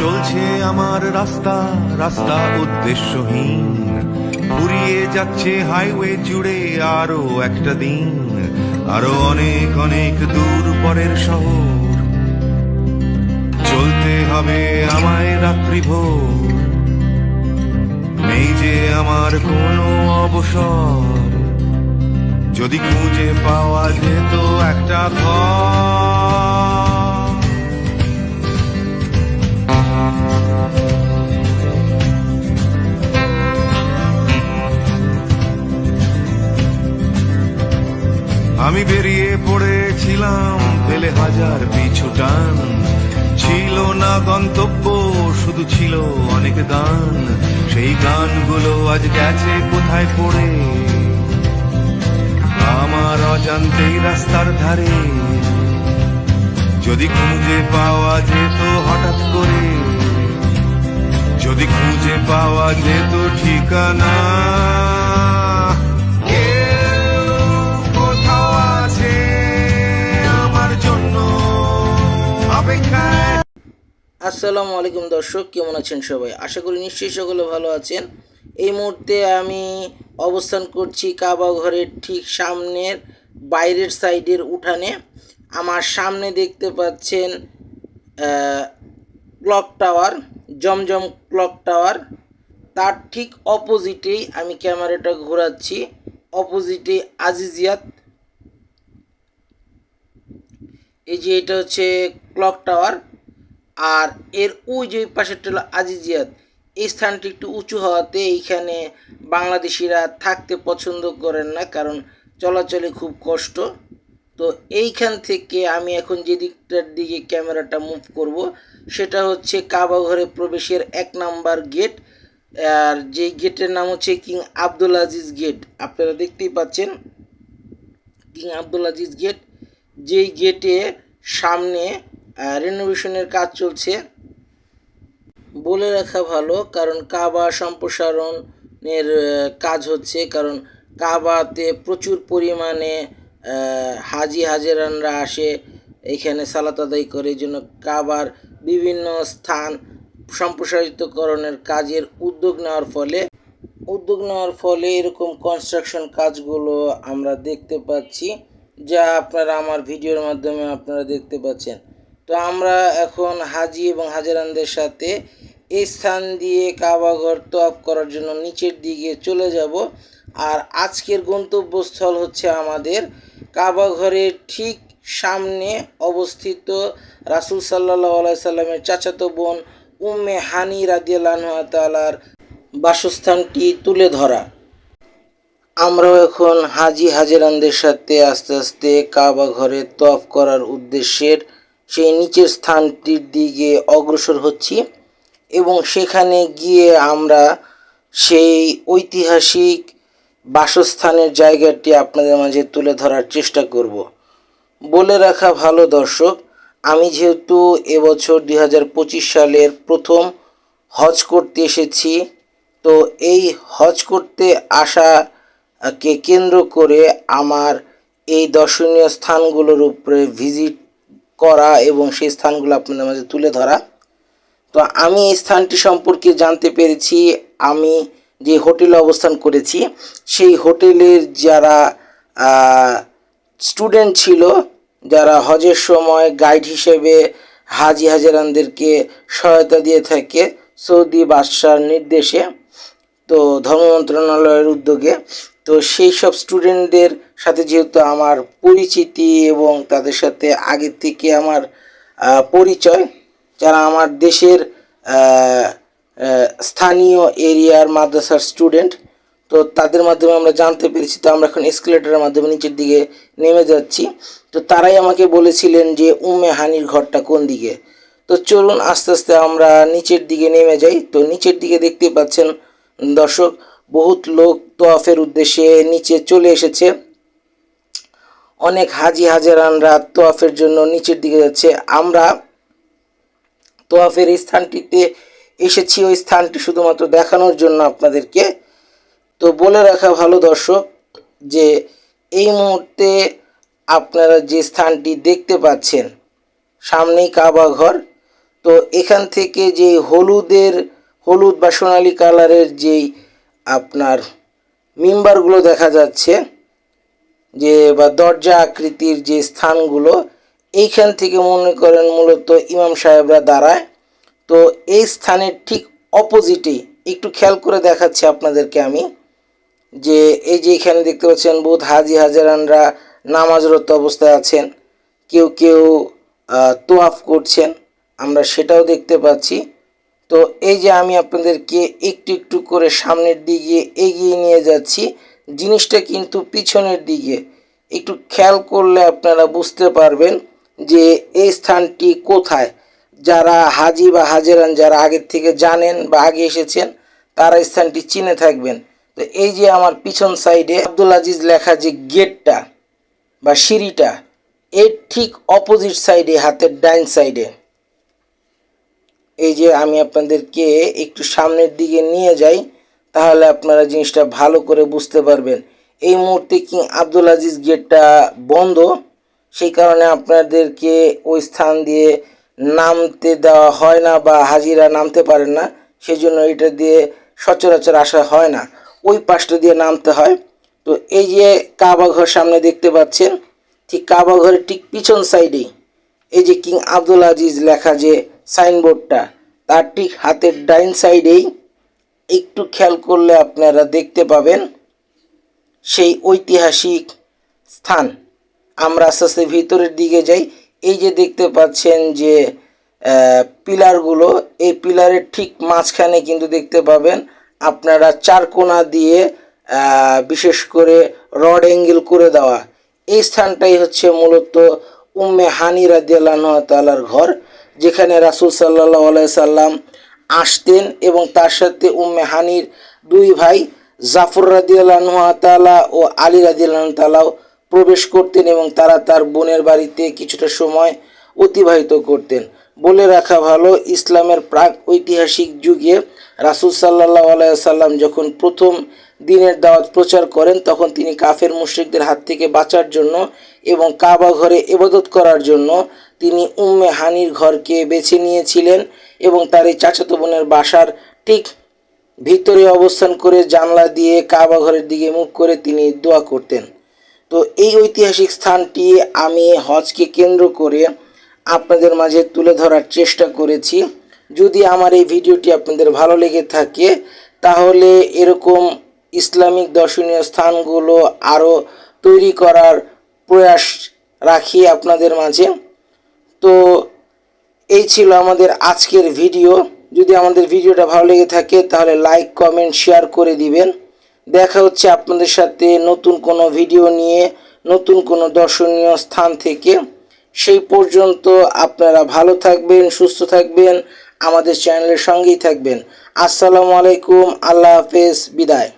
চলছে আমার রাস্তা রাস্তা উদ্দেশ্যহীন, ফুরিয়ে যাচ্ছে হাইওয়ে জুড়ে আরো একটা দিন, আরো অনেক অনেক দূর পরের শহর। চলতে হবে আমায় রাত্রি ভোর, নেই যে আমার কোনো অবসর। যদি খুঁজে পাওয়া যেত একটা ঘর। আমি বেরিয়ে পড়েছিলাম ফেলে হাজার পিছু টান, ছিল না গন্তব্য শুধু ছিল অনেক গান। সেই গানগুলো আজ গেছে কোথায় পড়ে আমার অজান্তেই রাস্তার ধারে। যদি খুঁজে পাওয়া যেত হঠাৎ করে, যদি খুঁজে পাওয়া যেত ঠিকানা। আসসালামু আলাইকুম দর্শক, কেমন আছেন সবাই? আশা করি নিশ্চয়ই সকলে ভালো আছেন। এই মুহূর্তে আমি অবস্থান করছি কাবা ঘরের ঠিক সামনের বাইরের সাইডের উঠানে। আমার সামনে দেখতে পাচ্ছেন ক্লক টাওয়ার, জমজম ক্লক টাওয়ার। তার ঠিক অপোজিটেই আমি ক্যামেরাটা ঘোরাচ্ছি, অপোজিটে আজিজিয়াত। এই যে এটা হচ্ছে ক্লক টাওয়ার, আর এর ওই যে পাশেরটা হলো আজিজিয়াত। এই স্থানটি একটু উঁচু হওয়াতে এইখানে বাংলাদেশিরা থাকতে পছন্দ করেন না, কারণ চলাচলে খুব কষ্ট। তো এইখান থেকে আমি এখন যে দিকটার দিকে ক্যামেরাটা মুভ করব সেটা হচ্ছে কাবা ঘরে প্রবেশের 1 নাম্বার গেট। আর যেই গেটের নাম হচ্ছে কিং আব্দুল আজিজ গেট। আপনারা দেখতেই পাচ্ছেন কিং আব্দুল আজিজ গেট, যেই গেটে সামনে রেনোভেশনের কাজ চলছে। বলে রাখা ভালো, কারণ কাবা সম্প্রসারণের কাজ হচ্ছে, কারণ কাবাতে প্রচুর পরিমাণে হাজি হাজেরানরা আসে এখানে সালাত আদায় করে। এই জন্য কাবার বিভিন্ন স্থান সম্প্রসারিতকরণের কাজের উদ্যোগ নেওয়ার ফলে এরকম কনস্ট্রাকশন কাজগুলো আমরা দেখতে পাচ্ছি, যা আপনারা আমার ভিডিওর মাধ্যমে আপনারা দেখতে পাচ্ছেন। তো আমরা এখন হাজি এবং হাজেরানদের সাথে এই স্থান দিয়ে কাবাঘর তওয়াফ করার জন্য নিচের দিকে চলে যাব। আর আজকের গন্তব্যস্থল হচ্ছে আমাদের কাবাঘরের ঠিক সামনে অবস্থিত রাসূল সাল্লাল্লাহু আলাইহি সাল্লামের চাচাতো বোন উম্মে হানি রাদিয়াল্লাহু তাআলার বাসস্থানটি তুলে ধরা। আমরাও এখন হাজি হাজেরানদের সাথে আস্তে আস্তে কাবা ঘরে তওয়াফ করার উদ্দেশ্যের সেই নিচের স্থানটির দিকে অগ্রসর হচ্ছি, এবং সেখানে গিয়ে আমরা সেই ঐতিহাসিক বাসস্থানের জায়গাটি আপনাদের মাঝে তুলে ধরার চেষ্টা করব। বলে রাখা ভালো দর্শক, আমি যেহেতু এবছর 2025 সালের প্রথম হজ করতে এসেছি, তো এই হজ করতে আসাকে কেন্দ্র করে আমার এই দর্শনীয় স্থানগুলোর উপরে ভিজিট করা এবং সেই স্থানগুলো আপনাদের মাঝে তুলে ধরা। তো আমি এই স্থানটি সম্পর্কে জানতে পেরেছি, আমি যে হোটেলে অবস্থান করেছি সেই হোটেলের যারা স্টুডেন্ট ছিল, যারা হজের সময় গাইড হিসেবে হাজি হাজেরানদেরকে সহায়তা দিয়ে থাকে সৌদি বাদশার নির্দেশে, তো ধর্ম মন্ত্রণালয়ের উদ্যোগে, তো সেই সব স্টুডেন্টদের সাথে যেহেতু আমার পরিচিতি এবং তাদের সাথে আগে থেকে আমার পরিচয়, যারা আমার দেশের স্থানীয় এরিয়ার মাদ্রাসার স্টুডেন্ট, তো তাদের মাধ্যমে আমরা জানতে পেরেছি। তো আমরা এখন এসকেলেটরের মাধ্যমে নিচের দিকে নেমে যাচ্ছি। তো তারাই আমাকে বলেছিলেন যে উম্মে হানির ঘরটা কোন দিকে। তো চলুন আস্তে আস্তে আমরা নিচের দিকে নেমে যাই। তো নিচের দিকে দেখতে পাচ্ছেন দর্শক, বহুত লোক তওয়াফের উদ্দেশ্যে নিচে চলে এসেছে। অনেক হাজি হাজেরানরা তওয়াফের জন্য নিচের দিকে যাচ্ছে। আমরা তওয়াফের এই স্থানটিতে এসেছি ওই স্থানটি শুধুমাত্র দেখানোর জন্য আপনাদেরকে। তো বলে রাখা ভালো দর্শক, যে এই মুহূর্তে আপনারা যে স্থানটি দেখতে পাচ্ছেন সামনেই কাবা ঘর, তো এখান থেকে যে হলুদ বা সোনালী কালারের যেই আপনার মিম্বারগুলো দেখা যাচ্ছে, যে বা দরজা আকৃতির যে স্থানগুলো, এইখান থেকে মনে করেন মূলত ইমাম সাহেবরা দাঁড়ায়। তো এই স্থানের ঠিক অপোজিটেই একটু খেয়াল করে দেখাচ্ছি আপনাদেরকে আমি, যে এই যে এখানে দেখতে পাচ্ছেন বহুত হাজি হাজারানরা নামাজরত অবস্থায় আছেন, কেউ কেউ তোয়াফ করছেন, আমরা সেটাও দেখতে পাচ্ছি। তো এই যে আমি আপনাদেরকে একটু একটু করে সামনের দিকে এগিয়ে নিয়ে যাচ্ছি, জিনিসটা কিন্তু পিছনের দিকে। একটু খেয়াল করলে আপনারা বুঝতে পারবেন যে এই স্থানটি কোথায়। যারা হাজি বা হাজেরান যারা আগের থেকে জানেন বা আগে এসেছেন, তারা স্থানটি চিনে থাকবেন। তো এই যে আমার পিছন সাইডে আব্দুল আজিজ লেখা যে গেটটা বা সিঁড়িটা, এর ঠিক অপোজিট সাইডে হাতের ডাইন সাইডে, এই যে আমি আপনাদেরকে একটু সামনের দিকে নিয়ে যাই, তাহলে আপনারা জিনিসটা ভালো করে বুঝতে পারবেন। এই মুহূর্তে কিং আব্দুল আজিজ গেটটা বন্ধ, সেই কারণে আপনাদেরকে ওই স্থান দিয়ে নামতে দেওয়া হয় না বা হাজিরা নামতে পারেন না, সেজন্য এটা দিয়ে সচরাচর আসা হয় না, ওই পাশটা দিয়ে নামতে হয়। তো এই যে কাবা ঘর সামনে দেখতে পাচ্ছেন, ঠিক কাবা ঘরের ঠিক পিছন সাইডেই এই যে কিং আব্দুল আজিজ লেখা যে সাইনবোর্ডটা, তার ঠিক হাতের ডাইন সাইডেই একটু খেয়াল করলে আপনারা দেখতে পাবেন সেই ঐতিহাসিক স্থান। আমরা আস্তে আস্তে ভিতরের দিকে যাই। এই যে দেখতে পাচ্ছেন যে পিলারগুলো, এই পিলারের ঠিক মাঝখানে কিন্তু দেখতে পাবেন আপনারা চার কোণা দিয়ে বিশেষ করে রড অ্যাঙ্গেল করে দেওয়া। এই স্থানটাই হচ্ছে মূলত উম্মে হানি রাদিয়াল্লাহু তাআলার ঘর, যেখানে রাসূল সাল্লাল্লাহু আলাইহি সাল্লাম আসতেন এবং তার সাথে উম্মে হানির দুই ভাই জাফর রাদিয়াল্লাহু তাআলা ও আলী রাদিয়াল্লাহু তাআলাও প্রবেশ করতেন এবং তারা তার বোনের বাড়িতে কিছুটা সময় অতিবাহিত করতেন। বলে রাখা ভালো, ইসলামের প্রাক ঐতিহাসিক যুগে রাসূল সাল্লাল্লাহু আলাইহি সাল্লাম যখন প্রথম দিনের দাওয়াত প্রচার করেন, তখন তিনি কাফের মুশরিকদের হাত থেকে বাঁচার জন্য এবং কাবা ঘরে ইবাদত করার জন্য তিনি উম্মে হানির ঘরকে বেছে নিয়েছিলেন এবং তার এই চাচাতো বোনের বাসার ঠিক ভিতরে অবস্থান করে জানলা দিয়ে কাবা ঘরের দিকে মুখ করে তিনি দোয়া করতেন। তো এই ঐতিহাসিক স্থানটি আমি হজকে কেন্দ্র করে আপনাদের মাঝে তুলে ধরার চেষ্টা করেছি। যদি আমার এই ভিডিওটি আপনাদের ভালো লেগে থাকে, তাহলে এরকম ইসলামিক দর্শনীয় স্থানগুলো আরও তৈরি করার প্রয়াস রাখি আপনাদের মাঝে। তো এই ছিল আমাদের আজকের ভিডিও। যদি আমাদের ভিডিওটা ভালো লেগে থাকে, তাহলে লাইক কমেন্ট শেয়ার করে দিবেন। দেখা হচ্ছে আপনাদের সাথে নতুন কোনো ভিডিও নিয়ে, নতুন কোনো দর্শনীয় স্থান থেকে। সেই পর্যন্ত আপনারা ভালো থাকবেন, সুস্থ থাকবেন, আমাদের চ্যানেলের সঙ্গেই থাকবেন। আসসালামু আলাইকুম, আল্লাহ হাফেজ, বিদায়।